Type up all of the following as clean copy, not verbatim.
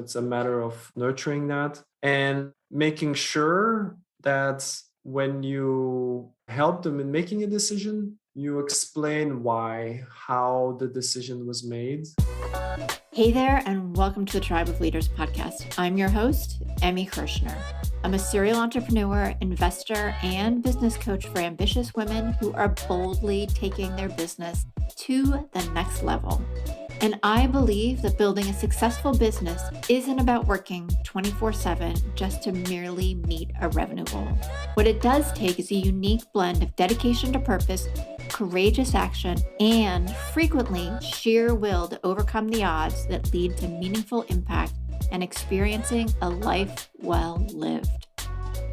It's a matter of nurturing that and making sure that when you help them in making a decision, you explain why, how the decision was made. Hey there, and welcome to the Tribe of Leaders podcast. I'm your host, Emmy Kirshner. I'm a serial entrepreneur, investor, and business coach for ambitious women who are boldly taking their business to the next level. And I believe that building a successful business isn't about working 24/7 just to merely meet a revenue goal. What it does take is a unique blend of dedication to purpose, courageous action, and frequently sheer will to overcome the odds that lead to meaningful impact and experiencing a life well lived.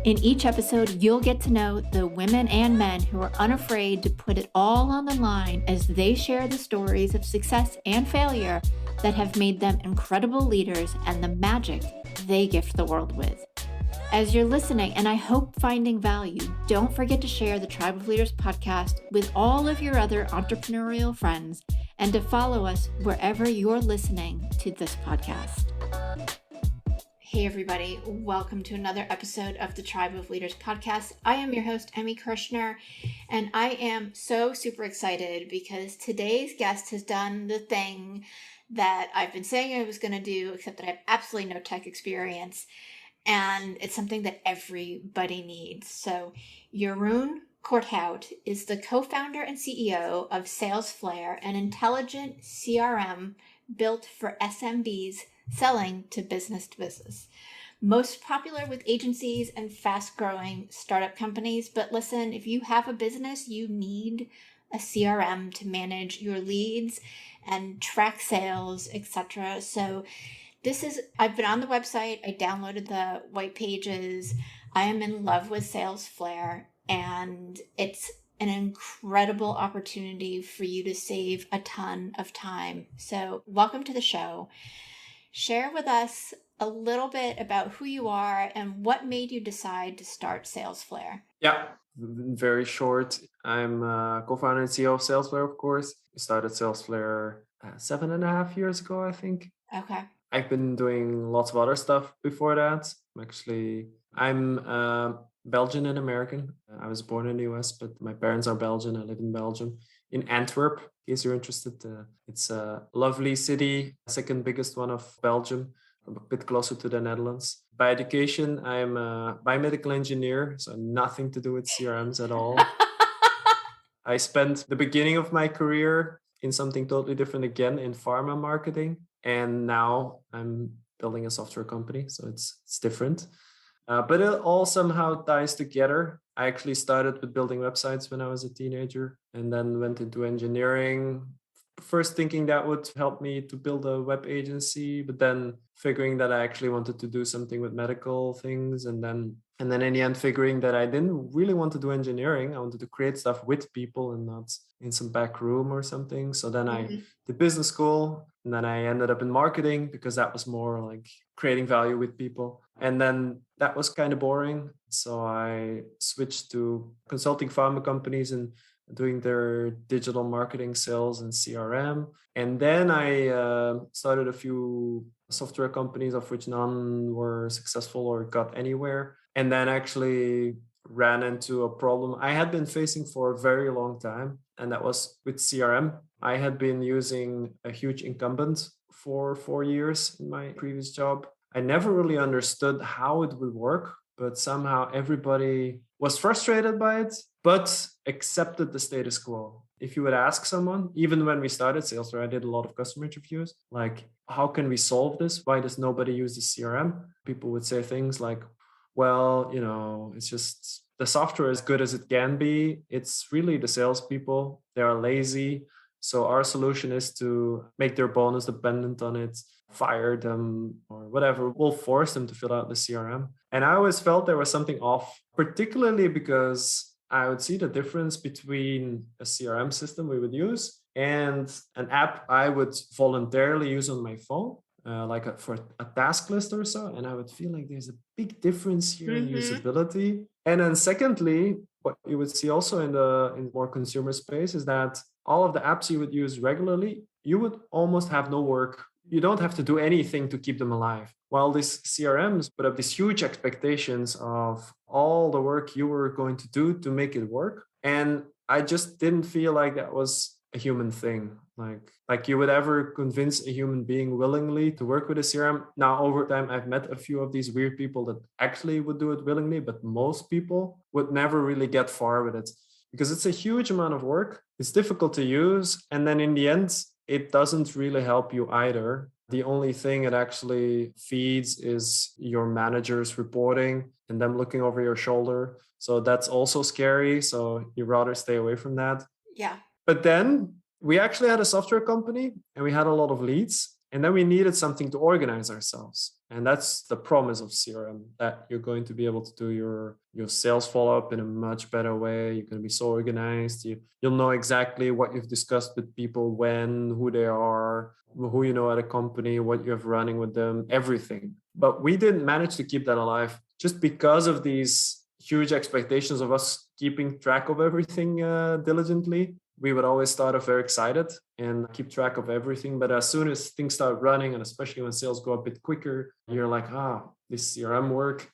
In each episode, you'll get to know the women and men who are unafraid to put it all on the line as they share the stories of success and failure that have made them incredible leaders and the magic they gift the world with. As you're listening, and I hope finding value, don't forget to share the Tribe of Leaders podcast with all of your other entrepreneurial friends and to follow us wherever you're listening to this podcast. Hey everybody, welcome to another episode of the Tribe of Leaders podcast. I am your host, Emmy Kirshner, and I am so super excited because today's guest has done the thing that I've been saying I was going to do, except that I have absolutely no tech experience, and it's something that everybody needs. So Jeroen Corthout is the co-founder and CEO of Salesflare, an intelligent CRM built for SMBs selling to business. Most popular with agencies and fast-growing startup companies. But listen, if you have a business, you need a CRM to manage your leads and track sales, etc. So I've been on the website, I downloaded the white pages, I am in love with Salesflare, and it's an incredible opportunity for you to save a ton of time. So welcome to the show. Share with us a little bit about who you are and what made you decide to start Salesflare. Yeah, very short. I'm co-founder and CEO of Salesflare, of course. We started Salesflare 7.5 years ago, I think. Okay. I've been doing lots of other stuff before that. I'm Belgian and American. I was born in the US, but my parents are Belgian. I live in Belgium, in Antwerp, in case you're interested. It's a lovely city, second biggest one of Belgium, a bit closer to the Netherlands. By education, I'm a biomedical engineer, so nothing to do with CRMs at all. I spent the beginning of my career in something totally different again, in pharma marketing. And now I'm building a software company, so it's different. But it all somehow ties together. I actually started with building websites when I was a teenager and then went into engineering, first thinking that would help me to build a web agency, but then figuring that I actually wanted to do something with medical things. And then in the end, figuring that I didn't really want to do engineering. I wanted to create stuff with people and not in some back room or something. So then I did business school, and then I ended up in marketing because that was more like creating value with people. And then that was kind of boring. So I switched to consulting pharma companies and doing their digital marketing, sales, and CRM. And then I started a few software companies, of which none were successful or got anywhere. And then actually ran into a problem I had been facing for a very long time. And that was with CRM. I had been using a huge incumbent for 4 years in my previous job. I never really understood how it would work, but somehow everybody was frustrated by it, but accepted the status quo. If you would ask someone, even when we started Salesforce, I did a lot of customer interviews, like, how can we solve this? Why does nobody use the CRM? People would say things like, well, it's just the software is good as it can be. It's really the salespeople. They are lazy. So our solution is to make their bonus dependent on it, fire them or whatever. We'll force them to fill out the CRM. And I always felt there was something off, particularly because I would see the difference between a CRM system we would use and an app I would voluntarily use on my phone. For a task list or so. And I would feel like there's a big difference here in usability. And then secondly, what you would see also in more consumer space is that all of the apps you would use regularly, you would almost have no work. You don't have to do anything to keep them alive. while these CRMs put up these huge expectations of all the work you were going to do to make it work. And I just didn't feel like that was a human thing. Like you would ever convince a human being willingly to work with a CRM. Now, over time, I've met a few of these weird people that actually would do it willingly, but most people would never really get far with it because it's a huge amount of work. It's difficult to use. And then in the end, it doesn't really help you either. The only thing it actually feeds is your manager's reporting and them looking over your shoulder. So that's also scary. So you rather stay away from that. Yeah. But then we actually had a software company and we had a lot of leads. And then we needed something to organize ourselves. And that's the promise of CRM, that you're going to be able to do your sales follow-up in a much better way. You're going to be so organized. You'll know exactly what you've discussed with people, when, who they are, who you know at a company, what you have running with them, everything. But we didn't manage to keep that alive just because of these huge expectations of us keeping track of everything diligently. We would always start off very excited and keep track of everything. But as soon as things start running, and especially when sales go a bit quicker, you're like, this CRM work,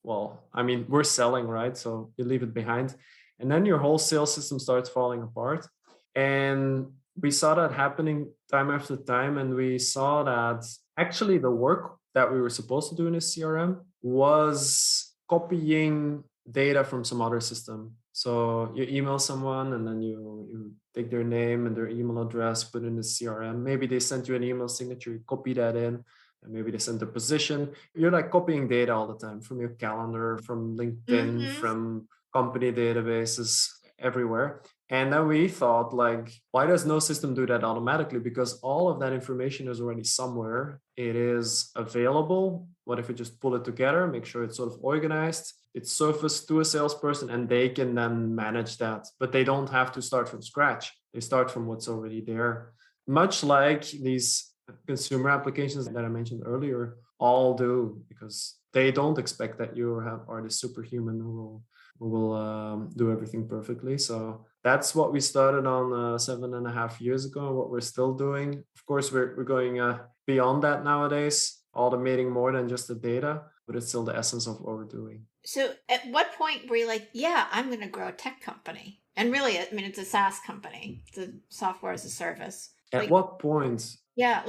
we're selling, right? So you leave it behind. And then your whole sales system starts falling apart. And we saw that happening time after time. And we saw that actually the work that we were supposed to do in a CRM was copying data from some other system. So you email someone and then you take their name and their email address, put in the CRM. Maybe they sent you an email signature, you copy that in, and maybe they sent a position. You're like copying data all the time from your calendar, from LinkedIn, from company databases, everywhere. And then we thought, like, why does no system do that automatically? Because all of that information is already somewhere. It is available. What if we just pull it together, make sure it's sort of organized, it's surfaced to a salesperson, and they can then manage that. But they don't have to start from scratch. They start from what's already there. Much like these consumer applications that I mentioned earlier all do, because they don't expect that you are the superhuman who will do everything perfectly. So that's what we started on 7.5 years ago, and what we're still doing. Of course, we're going beyond that nowadays, automating more than just the data, but it's still the essence of what we're doing. So at what point were you like, yeah, I'm going to grow a tech company? And really, I mean, it's a SaaS company. It's a software as a service. At what point? Yeah,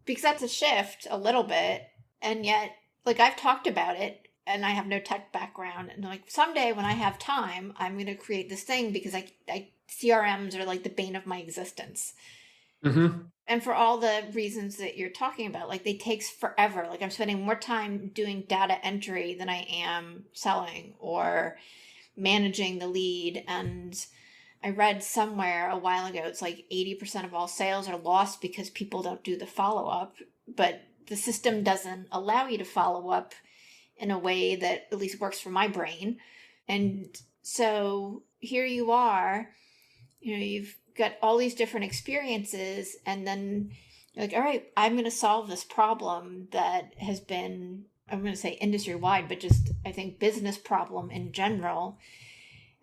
because that's a shift a little bit. And yet, I've talked about it and I have no tech background. And someday when I have time, I'm going to create this thing because CRMs are like the bane of my existence. Mm-hmm. And for all the reasons that you're talking about, they takes forever. I'm spending more time doing data entry than I am selling or managing the lead. And I read somewhere a while ago, it's 80% of all sales are lost because people don't do the follow-up, but the system doesn't allow you to follow up in a way that at least works for my brain. And so here you are, you've got all these different experiences, and then you're like, all right, I'm going to solve this problem that has been, I'm going to say industry-wide, but just, I think, business problem in general.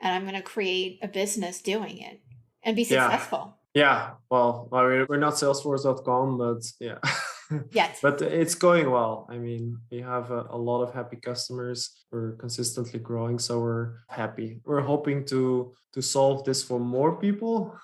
And I'm going to create a business doing it and be successful. Yeah. Well, we're not Salesforce.com, but yeah. Yes. But it's going well. I mean, we have a lot of happy customers. We're consistently growing, so we're happy. We're hoping to solve this for more people,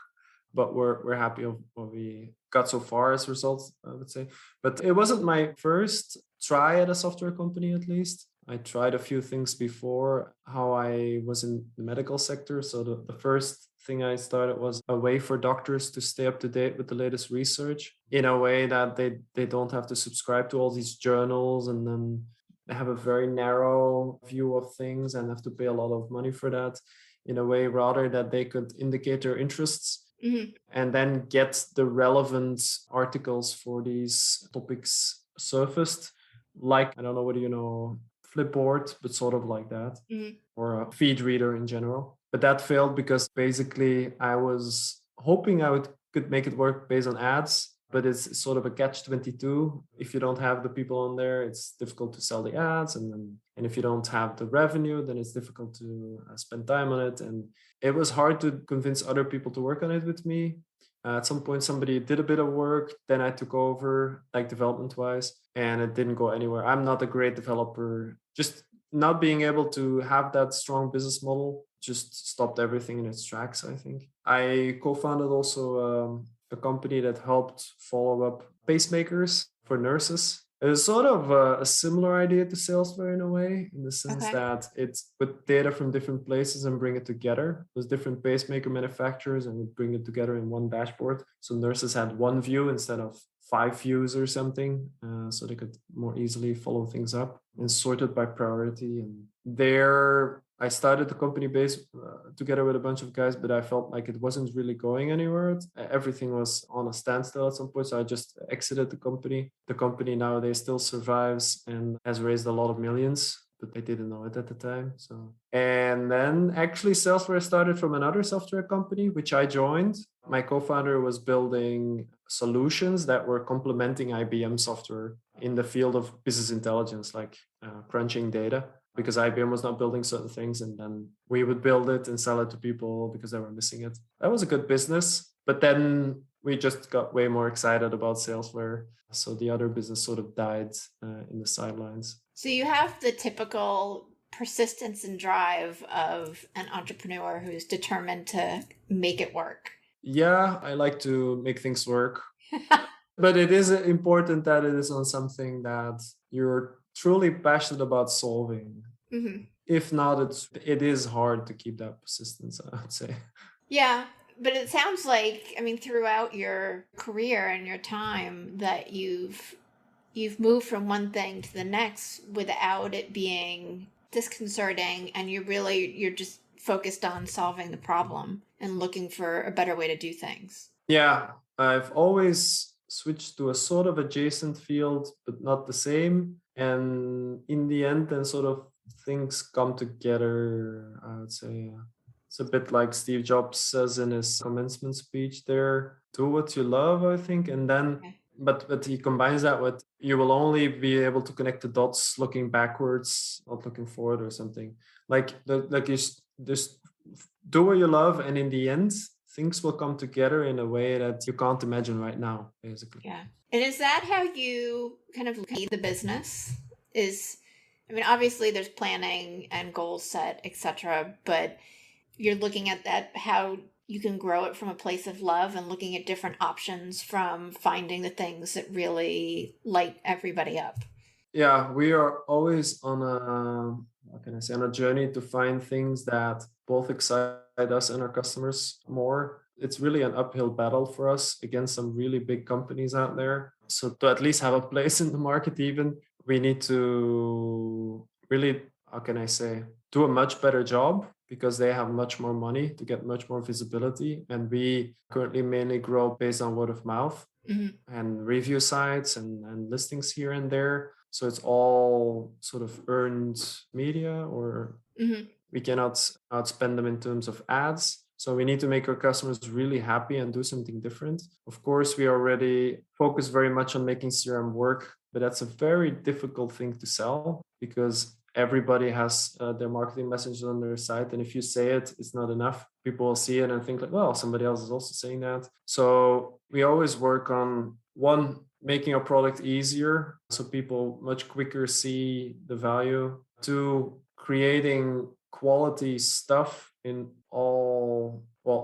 but we're happy of what we got so far as results, I would say. But it wasn't my first try at a software company, at least. I tried a few things before how I was in the medical sector. So the first thing I started was a way for doctors to stay up to date with the latest research in a way that they don't have to subscribe to all these journals, and then they have a very narrow view of things and have to pay a lot of money for that, in a way rather that they could indicate their interests. Mm-hmm. And then get the relevant articles for these topics surfaced, I don't know whether you know Flipboard, but sort of like that, or a feed reader in general. But that failed because basically I was hoping could make it work based on ads, but it's sort of a catch-22. If you don't have the people on there, it's difficult to sell the ads, and if you don't have the revenue, then it's difficult to spend time on it. And it was hard to convince other people to work on it with me. At some point, somebody did a bit of work, then I took over, like development wise, and it didn't go anywhere. I'm not a great developer. Just not being able to have that strong business model just stopped everything in its tracks, I think. I co founded also a company that helped follow up pacemakers for nurses. It's sort of a similar idea to Salesflare in a way, in the sense Okay. that it's put data from different places and bring it together. There's different pacemaker manufacturers and we bring it together in one dashboard. So nurses had one view instead of 5 views or something, so they could more easily follow things up and sort it by priority. And there, I started the company based together with a bunch of guys, but I felt like it wasn't really going anywhere. Everything was on a standstill at some point, so I just exited the company. The company nowadays still survives and has raised a lot of millions, but I didn't know it at the time. So, and then actually, Salesforce started from another software company, which I joined. My co-founder was building solutions that were complementing IBM software in the field of business intelligence, like crunching data, because IBM was not building certain things, and then we would build it and sell it to people because they were missing it. That was a good business, but then we just got way more excited about Salesflare, so the other business sort of died in the sidelines. So you have the typical persistence and drive of an entrepreneur who's determined to make it work. Yeah, I like to make things work, but it is important that it is on something that you're truly passionate about solving. Mm-hmm. If not, it is hard to keep that persistence, I would say. Yeah, but it sounds like, I mean, throughout your career and your time that you've moved from one thing to the next without it being disconcerting, and you're just focused on solving the problem and looking for a better way to do things. Yeah, I've always switched to a sort of adjacent field, but not the same. And in the end, then sort of things come together, I would say. It's a bit like Steve Jobs says in his commencement speech there, do what you love, I think. And then, Okay. but he combines that with, you will only be able to connect the dots looking backwards, not looking forward or something. Like you just do what you love, and in the end, things will come together in a way that you can't imagine right now, basically. Yeah. And is that how you kind of lead the business? I mean, obviously there's planning and goals set, etc., but you're looking at that, how you can grow it from a place of love and looking at different options from finding the things that really light everybody up. Yeah, we are always on how can I say, on a journey to find things that both excite us and our customers more. It's really an uphill battle for us against some really big companies out there. So to at least have a place in the market, even, we need to really, how can I say, do a much better job because they have much more money to get much more visibility. And we currently mainly grow based on word of mouth and review sites and listings here and there. So it's all sort of earned media, or we cannot outspend them in terms of ads. So we need to make our customers really happy and do something different. Of course, we already focus very much on making CRM work, but that's a very difficult thing to sell because everybody has their marketing messages on their site. And if you say it, it's not enough. People will see it and think like, well, somebody else is also saying that. So we always work on, one, making our product easier so people much quicker see the value. Two, creating quality stuff in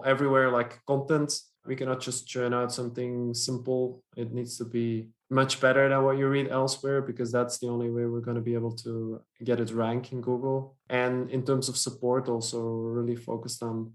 everywhere, like content. We cannot just churn out something simple. It needs to be much better than what you read elsewhere, because that's the only way we're going to be able to get it rank in Google. And in terms of support, also really focused on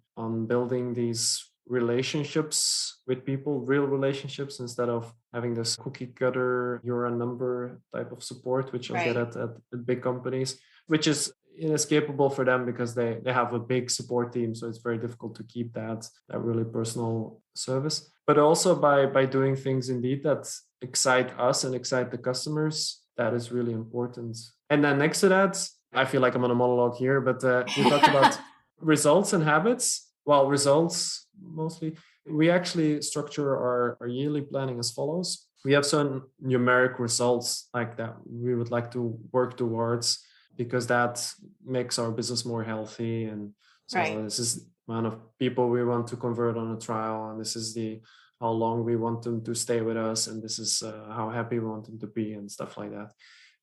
building these relationships with people, real relationships, instead of having this cookie cutter, you're a number type of support, which you'll get at big companies, which is inescapable for them because they have a big support team. So it's very difficult to keep that really personal service. But also by doing things indeed that excite us and excite the customers, that is really important. And then next to that, I feel like I'm on a monologue here, but you talked about results and habits. Well, results mostly. We actually structure our yearly planning as follows. We have some numeric results like that we would like to work towards, because that makes our business more healthy. And so this is the amount of people we want to convert on a trial, and this is the how long we want them to stay with us, and this is how happy we want them to be and stuff like that.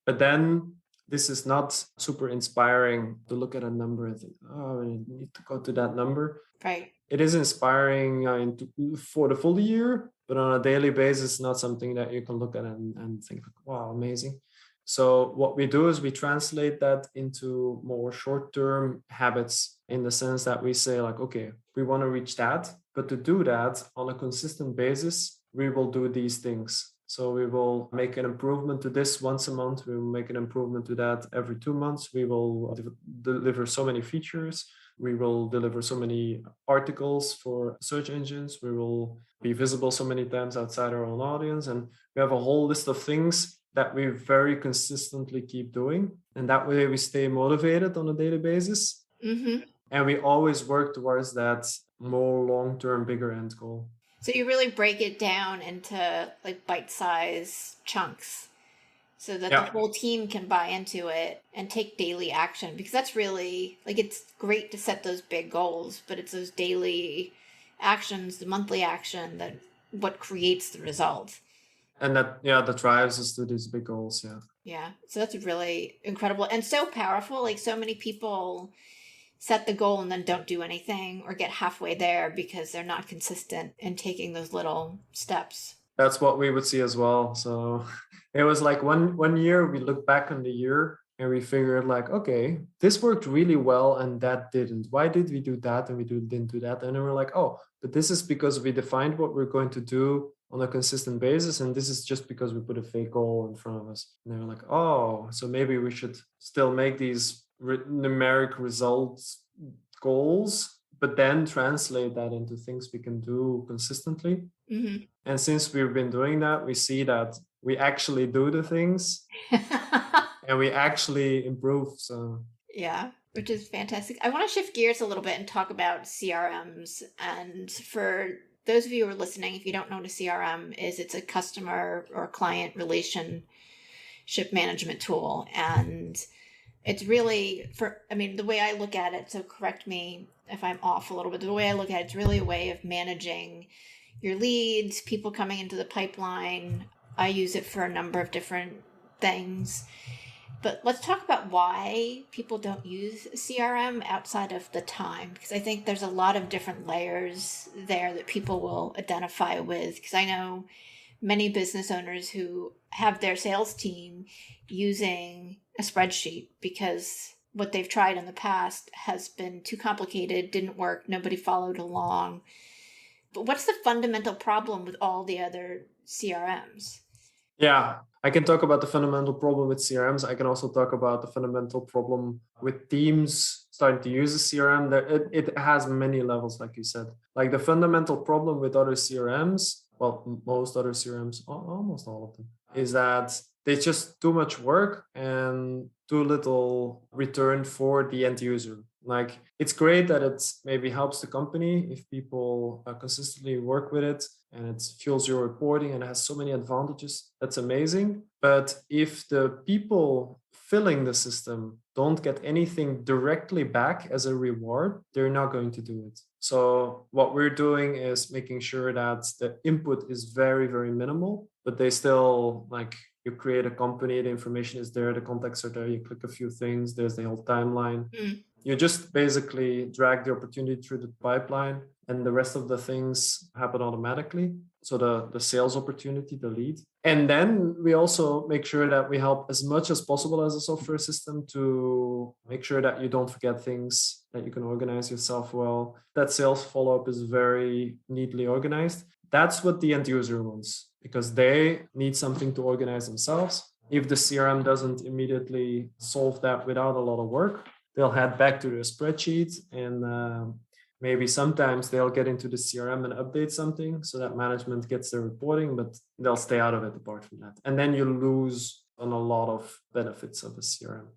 But then this is not super inspiring to look at a number and think, oh, I need to go to that number. Right. It is inspiring for the full year, but on a daily basis, not something that you can look at and think, wow, amazing. So what we do is we translate that into more short-term habits, in the sense that we say like, okay, we want to reach that, but to do that on a consistent basis, we will do these things. So we will make an improvement to this once a month. We will make an improvement to that every 2 months. We will deliver so many features. We will deliver so many articles for search engines. We will be visible so many times outside our own audience. And we have a whole list of things that we very consistently keep doing. And that way we stay motivated on a daily basis. Mm-hmm. And we always work towards that more long-term, bigger end goal. So you really break it down into like bite-sized chunks so that the whole team can buy into it and take daily action, because that's really like, it's great to set those big goals, but it's those daily actions, the monthly action, that what creates the result. And that drives us to these big goals. Yeah. So that's really incredible and so powerful. Like, so many people set the goal and then don't do anything or get halfway there because they're not consistent in taking those little steps. That's what we would see as well. So it was like one year we look back on the year and we figured like, okay, this worked really well and that didn't. Why did we do that and didn't do that? And then we're like, oh, but this is because we defined what we're going to do on a consistent basis, and this is just because we put a fake goal in front of us. And they were like, oh, so maybe we should still make these numeric results goals, but then translate that into things we can do consistently. Mm-hmm. And since we've been doing that, we see that we actually do the things and we actually improve. So yeah, which is fantastic. I want to shift gears a little bit and talk about CRMs. And for those of you who are listening, if you don't know what a CRM is, it's a customer or client relationship management tool. And it's really the way I look at it, so correct me if I'm off a little bit, the way I look at it, it's really a way of managing your leads, people coming into the pipeline. I use it for a number of different things. But let's talk about why people don't use CRM outside of the time, because I think there's a lot of different layers there that people will identify with. Because I know many business owners who have their sales team using a spreadsheet because what they've tried in the past has been too complicated, didn't work, nobody followed along. But what's the fundamental problem with all the other CRMs? Yeah, I can talk about the fundamental problem with CRMs. I can also talk about the fundamental problem with teams starting to use a CRM. It has many levels, like you said. Like the fundamental problem with other CRMs, well, most other CRMs, almost all of them, is that they just too much work and too little return for the end user. Like, it's great that it maybe helps the company if people consistently work with it and it fuels your reporting and it has so many advantages. That's amazing. But if the people filling the system don't get anything directly back as a reward, they're not going to do it. So what we're doing is making sure that the input is very, very minimal, but they still, like, you create a company, the information is there, the contacts are there, you click a few things, there's the whole timeline. You just basically drag the opportunity through the pipeline and the rest of the things happen automatically. So the sales opportunity, the lead. And then we also make sure that we help as much as possible as a software system to make sure that you don't forget things, that you can organize yourself well, that sales follow-up is very neatly organized. That's what the end user wants, because they need something to organize themselves. If the CRM doesn't immediately solve that without a lot of work, they'll head back to their spreadsheet and maybe sometimes they'll get into the CRM and update something so that management gets their reporting, but they'll stay out of it apart from that. And then you lose on a lot of benefits of a CRM.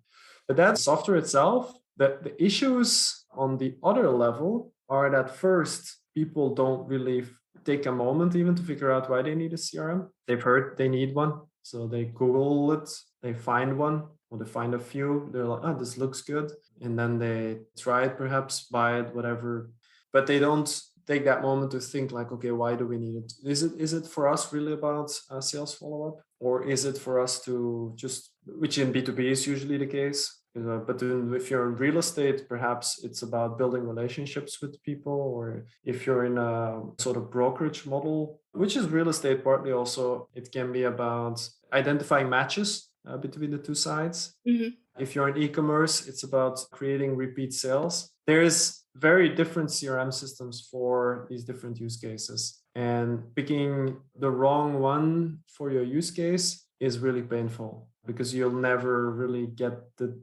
But that software itself, the issues on the other level are that first, people don't really take a moment even to figure out why they need a CRM. They've heard they need one, so they Google it, they find one, or they find a few, they're like, oh, this looks good. And then they try it, perhaps buy it, whatever. But they don't take that moment to think like, okay, why do we need it? Is it for us really about sales follow-up, or is it for us to just, which in B2B is usually the case, but then if you're in real estate, perhaps it's about building relationships with people, or if you're in a sort of brokerage model, which is real estate partly also, it can be about identifying matches between the two sides. Mhm. If you're in e-commerce, it's about creating repeat sales. There's very different CRM systems for these different use cases. And picking the wrong one for your use case is really painful because you'll never really get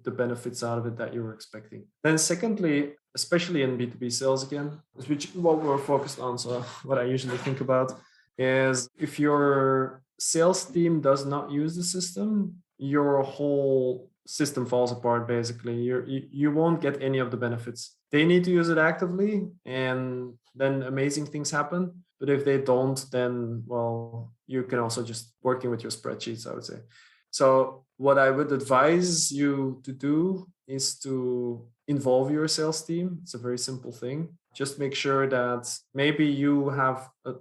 the benefits out of it that you were expecting. Then secondly, especially in B2B sales again, which what we're focused on, so what I usually think about is if your sales team does not use the system, your whole system falls apart basically. You won't get any of the benefits. They need to use it actively, and then amazing things happen. But if they don't, then, well, you can also just working with your spreadsheets, I would say. So what I would advise you to do is to involve your sales team. It's a very simple thing. Just make sure that maybe you have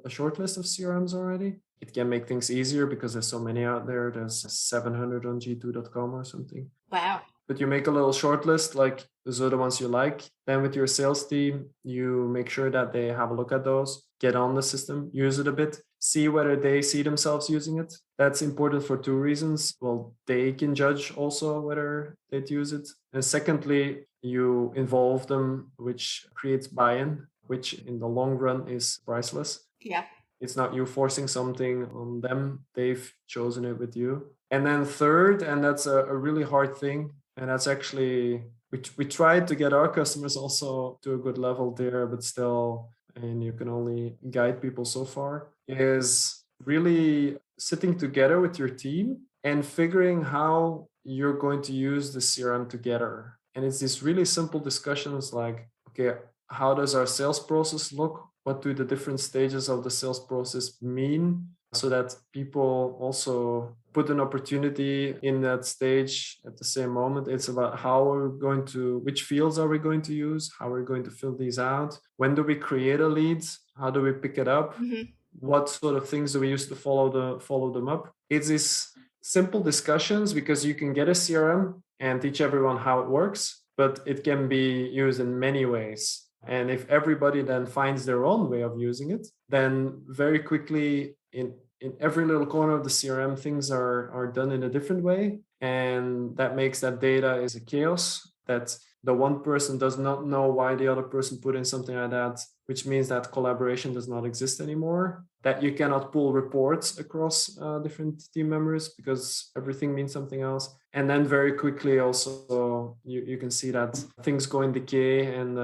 a short list of CRMs already. It can make things easier because there's so many out there. There's 700 on g2.com or something. Wow. But you make a little short list, like those are the ones you like. Then with your sales team, you make sure that they have a look at those, get on the system, use it a bit, see whether they see themselves using it. That's important for two reasons. Well, they can judge also whether they'd use it. And secondly, you involve them, which creates buy-in, which in the long run is priceless. Yeah. It's not you forcing something on them. They've chosen it with you. And then third, and that's a really hard thing, and that's actually, we tried to get our customers also to a good level there, but still, and you can only guide people so far, is really sitting together with your team and figuring how you're going to use the CRM together. And it's these really simple discussions like, okay, how does our sales process look? What do the different stages of the sales process mean? So that people also put an opportunity in that stage at the same moment. It's about how we're going to, which fields are we going to use? How are we going to fill these out? When do we create a lead? How do we pick it up? Mhm. What sort of things do we use to follow them up? It's these simple discussions because you can get a CRM and teach everyone how it works, but it can be used in many ways. And if everybody then finds their own way of using it, then very quickly in every little corner of the CRM, things are done in a different way. And that makes that data is a chaos, that the one person does not know why the other person put in something like that, which means that collaboration does not exist anymore, that you cannot pull reports across different team members because everything means something else. And then very quickly also, you can see that things go in decay and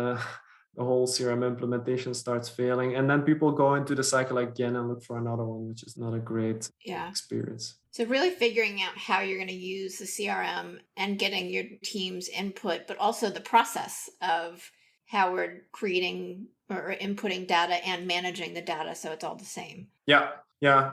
the whole CRM implementation starts failing. And then people go into the cycle again and look for another one, which is not a great experience. So really figuring out how you're going to use the CRM and getting your team's input, but also the process of how we're creating or inputting data and managing the data so it's all the same. Yeah.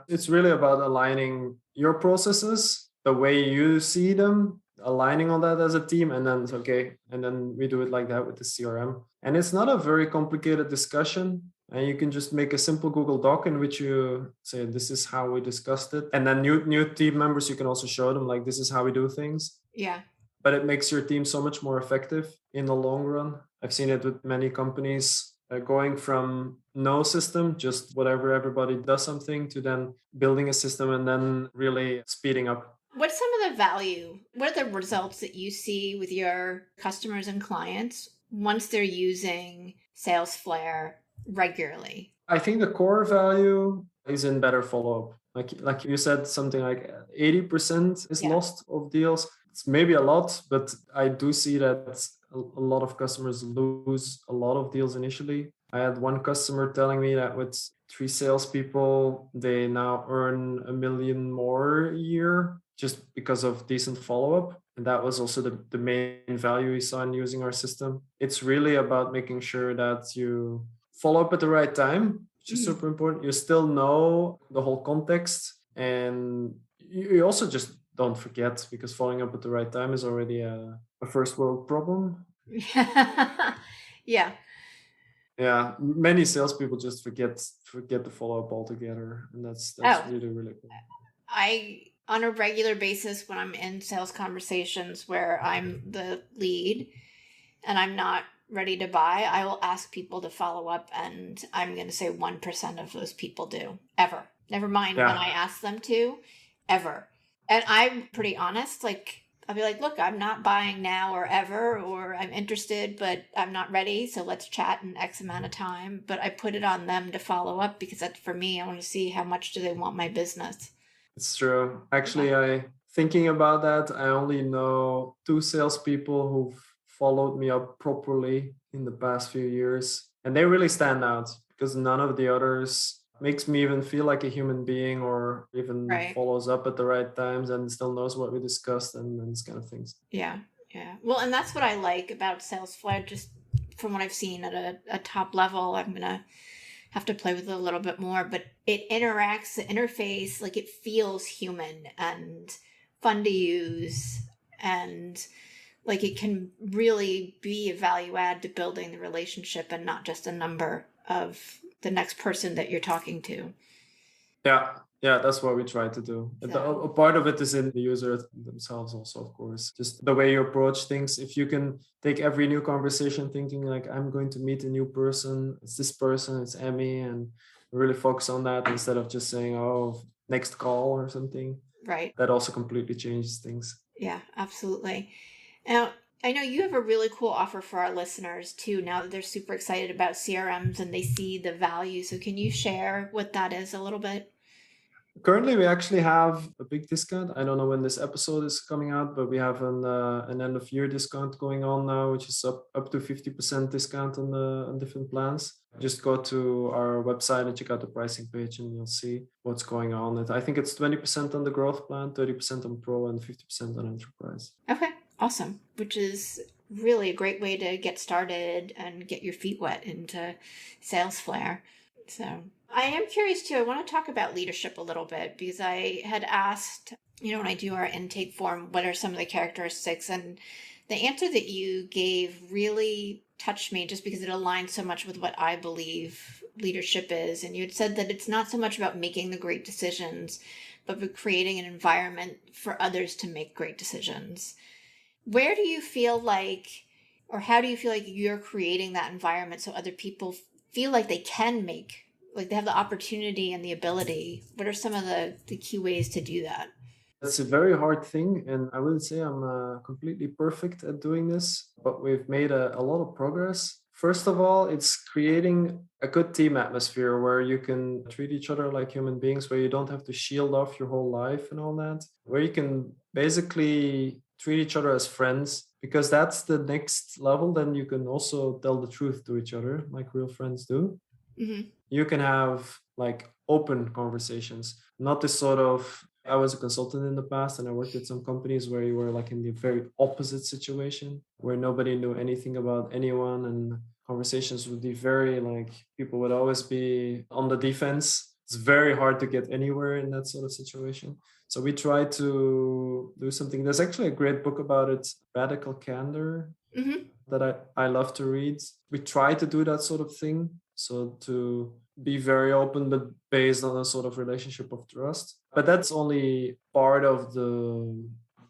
It's really about aligning your processes, the way you see them, aligning on that as a team, and then it's okay. And then we do it like that with the CRM. And it's not a very complicated discussion. And you can just make a simple Google Doc in which you say, this is how we discussed it. And then new team members, you can also show them like, this is how we do things. Yeah. But it makes your team so much more effective in the long run. I've seen it with many companies going from no system, just whatever, everybody does something, to then building a system and then really speeding up. What's some of the value? What are the results that you see with your customers and clients once they're using Salesflare regularly? I think the core value is in better follow-up. Like you said, something like 80% is lost of deals. It's maybe a lot, but I do see that a lot of customers lose a lot of deals initially. I had one customer telling me that with 3 salespeople, they now earn $1 million more a year just because of decent follow-up. And that was also the main value we saw in using our system. It's really about making sure that you follow up at the right time, which is super important. You still know the whole context, and you also just don't forget, because following up at the right time is already a first world problem. Yeah. Yeah, many salespeople just forget to follow up altogether, and that's Oh, really really cool. on a regular basis, when I'm in sales conversations where I'm the lead and I'm not ready to buy, I will ask people to follow up, and I'm going to say 1% of those people do, ever. Never mind when I Yeah, ask them to, ever. And I'm pretty honest. Like, I'll be like, look, I'm not buying now or ever, or I'm interested, but I'm not ready. So let's chat in X amount of time. But I put it on them to follow up because that's for me. I want to see how much do they want my business. it's true. Yeah. Actually, I thinking about that, I only know two salespeople who've followed me up properly in the past few years, and they really stand out because none of the others makes me even feel like a human being or even Right. follows up at the right times and still knows what we discussed and these kind of things. Yeah. Yeah. Well, and that's what I like about Salesflare, just from what I've seen at a top level. I'm going to have to play with it a little bit more, but it interacts, the interface, like it feels human and fun to use. And like it can really be a value add to building the relationship and not just a number of the next person that you're talking to. Yeah, that's what we try to do. So, A part of it is in the user themselves also, of course. Just the way you approach things. If you can take every new conversation thinking like, I'm going to meet a new person, it's this person, it's Emmy, and really focus on that instead of just saying, oh, next call or something. right. That also completely changes things. Yeah, absolutely. Now, I know you have a really cool offer for our listeners too, now that they're super excited about CRMs and they see the value. So, can you share what that is a little bit? Currently, we actually have a big discount. I don't know when this episode is coming out, but we have an end of year discount going on now, which is up to 50% discount on different plans. Just go to our website and check out the pricing page, and you'll see what's going on. I think it's 20% on the growth plan, 30% on Pro, and 50% on Enterprise. Okay, awesome. Which is really a great way to get started and get your feet wet into Salesflare. So I am curious too. I want to talk about leadership a little bit because I had asked, when I do our intake form, what are some of the characteristics? And the answer that you gave really touched me just because it aligns so much with what I believe leadership is. And you had said that it's not so much about making the great decisions, but with creating an environment for others to make great decisions. Where do you feel like, or how do you feel like you're creating that environment so other people feel like they can make, like they have the opportunity and the ability? What are some of the key ways to do that? That's a very hard thing, and I wouldn't say I'm completely perfect at doing this, but we've made a lot of progress. First of all, it's creating a good team atmosphere where you can treat each other like human beings, where you don't have to shield off your whole life and all that, where you can basically treat each other as friends, because that's the next level. Then you can also tell the truth to each other like real friends do. Mm-hmm. You can have like open conversations, not this sort of, I was a consultant in the past and I worked at some companies where you were like in the very opposite situation where nobody knew anything about anyone, and conversations would be very like, people would always be on the defense. It's very hard to get anywhere in that sort of situation. So we try to do something. There's actually a great book about it, Radical Candor, Mm-hmm. that I love to read. We try to do that sort of thing. So to be very open, but based on a sort of relationship of trust. But that's only part of the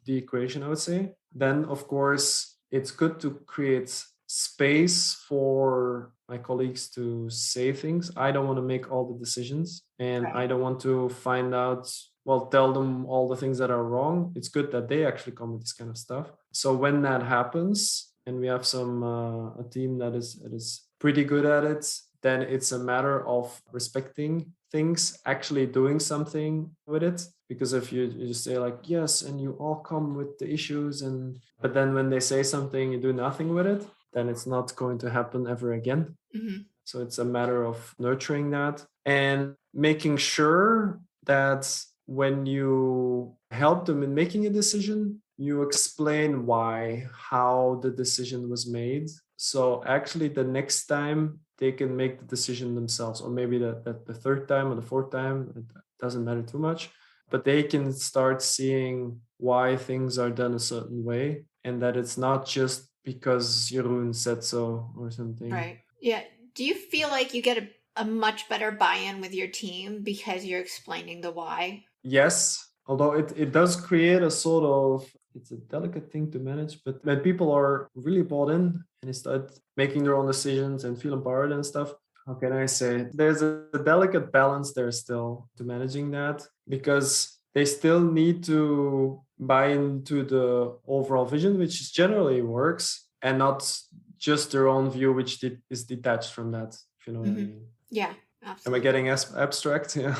equation, I would say. Then, of course, it's good to create space for my colleagues to say things. I don't want to make all the decisions, and I Right. don't want to find out, well, tell them all the things that are wrong. It's good that they actually come with this kind of stuff. So when that happens, and we have a team that is pretty good at it, then it's a matter of respecting things, actually doing something with it. Because if you just say like yes, and you all come with the issues, and but then when they say something, you do nothing with it, then it's not going to happen ever again. Mm-hmm. So it's a matter of nurturing that and making sure that when you help them in making a decision, you explain why, how the decision was made. So actually, the next time they can make the decision themselves, or maybe the third time or the fourth time, it doesn't matter too much, but they can start seeing why things are done a certain way, and that it's not just because Jeroen said so or something. Right. Yeah. Do you feel like you get a much better buy-in with your team because you're explaining the why? Yes, although it does create a sort of, it's a delicate thing to manage, but when people are really bought in and they start making their own decisions and feel empowered and stuff, how can I say? There's a delicate balance there still to managing that, because they still need to buy into the overall vision, which generally works, and not just their own view, which is detached from that, if you know what I mean. Yeah, Am I absolutely. getting abstract? Yeah.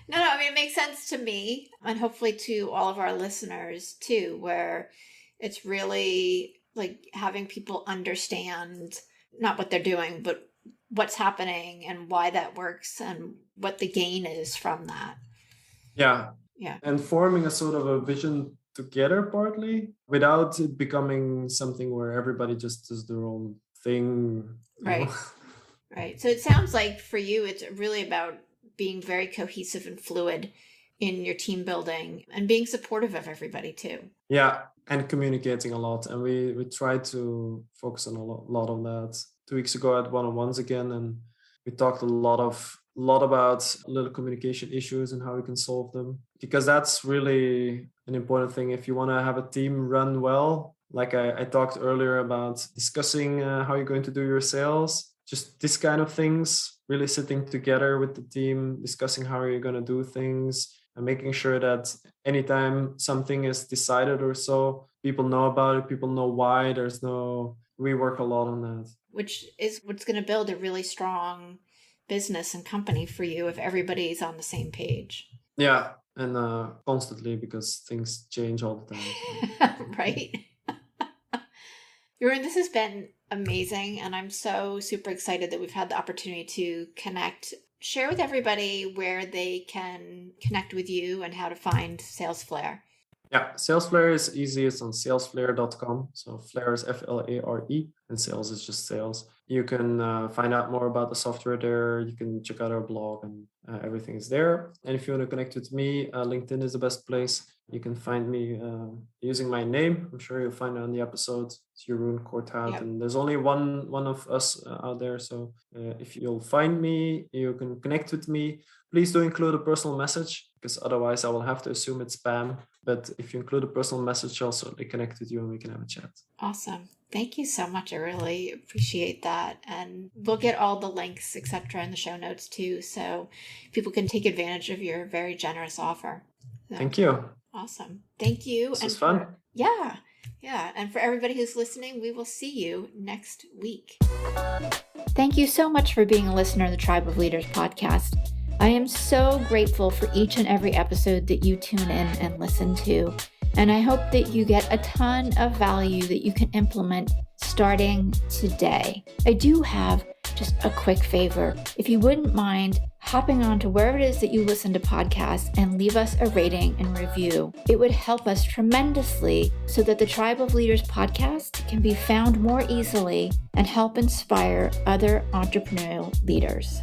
No, I mean, it makes sense to me and hopefully to all of our listeners too, where it's really like having people understand not what they're doing, but what's happening and why that works and what the gain is from that. Yeah. Yeah. And forming a sort of a vision together, partly, without it becoming something where everybody just does their own thing. Right. Right. So it sounds like for you, it's really about being very cohesive and fluid in your team building and being supportive of everybody too. Yeah. And communicating a lot. And we try to focus on a lot on that. 2 weeks ago, I had one-on-ones again, and we talked a lot about little communication issues and how we can solve them, because that's really an important thing if you want to have a team run well. Like I talked earlier about discussing how you're going to do your sales, just this kind of things, really sitting together with the team, discussing how you're going to do things, and making sure that anytime something is decided or so, people know about it, people know why. We work a lot on that. Which is what's going to build a really strong business and company for you if everybody's on the same page. Yeah, and constantly, because things change all the time. So. Right? Jeroen, this has been amazing, and I'm so super excited that we've had the opportunity to connect. Share with everybody where they can connect with you and how to find Salesflare. Yeah, Salesflare is easy. It's on salesflare.com. So Flare is Flare, and sales is just sales. You can find out more about the software there. You can check out our blog, and everything is there. And if you want to connect with me, LinkedIn is the best place. You can find me using my name. I'm sure you'll find it on the episode. It's Jeroen Corthout. Yep. And there's only one of us out there. So if you'll find me, you can connect with me. Please do include a personal message, because otherwise I will have to assume it's spam. But if you include a personal message, I'll certainly connect with you and we can have a chat. Awesome. Thank you so much. I really appreciate that. And we'll get all the links, etc., in the show notes too, so people can take advantage of your very generous offer. So, thank you. Awesome. Thank you. This was fun. Yeah. And for everybody who's listening, we will see you next week. Thank you so much for being a listener of the Tribe of Leaders podcast. I am so grateful for each and every episode that you tune in and listen to. And I hope that you get a ton of value that you can implement starting today. I do have just a quick favor. If you wouldn't mind hopping on to wherever it is that you listen to podcasts and leave us a rating and review, it would help us tremendously so that the Tribe of Leaders podcast can be found more easily and help inspire other entrepreneurial leaders.